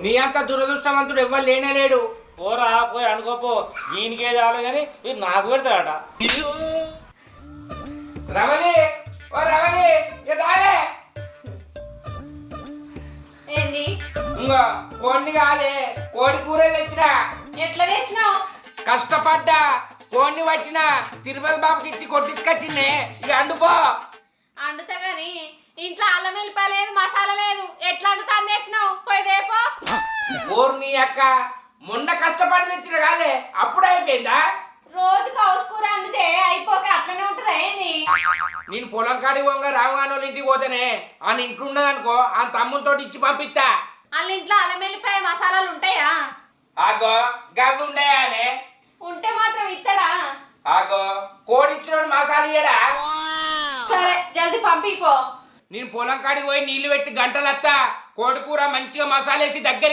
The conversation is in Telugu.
నీ అంత దురదృష్టవంతుడు ఎవ్వరు లేనే లేడు. పోరా పోయి అనుకోపో, దీనికే చాలు కానీ వీడు నాకు పెడతాడట. రమణి, ఓ రమణి, రాలే. ఏంది? ఇంకో కోడిని కాదే, కోడి కూర తెచ్చినా. ఎట్లా తెచ్చినావు? కష్టపడ్డా, కోడిని పట్టినా, తిరుపతి బాబుకి ఇచ్చి కొట్టించుకొచ్చిందే. ఇక అండుపో. అండుతా గాని ఇంట్లో అల్లం వెల్లిపాయ లేదు, మసాలా లేదు, ఎట్లా అండుతా తెచ్చినావు? పోయి రేపో. ఓరు నీ అక్క, మొన్న కష్టపడి తెచ్చిన కాదే, అప్పుడు అయిపోయిందా? రోజు కౌసుకూర అండితే అయిపోక అట్లనే ఉంటుందా ఏంది? నేను పొలం కాడికి పోగా రావుగాని వాళ్ళ ఇంటికి పోతేనే ఆయన ఇంట్లో ఉన్నదనుకో ఆ తమ్ముతో ఇచ్చి పంపిస్తా. వాళ్ళ ఇంట్లో అల్లం వెల్లిపాయ మసాలాలు ఉంటాయా? ఆగో గవ్వి ఉండయానే. ఉంటే మాత్రం ఇస్తాడా? ఆగో కోడిచ్చిన మసాలా ఇయ్యడా? సరే జల్దీ పంపిపో. నేను పొలం కాడికి పోయి నీళ్లు పెట్టి గంటలత్తా, కోడి కూర మంచిగా మసాలా వేసి దగ్గర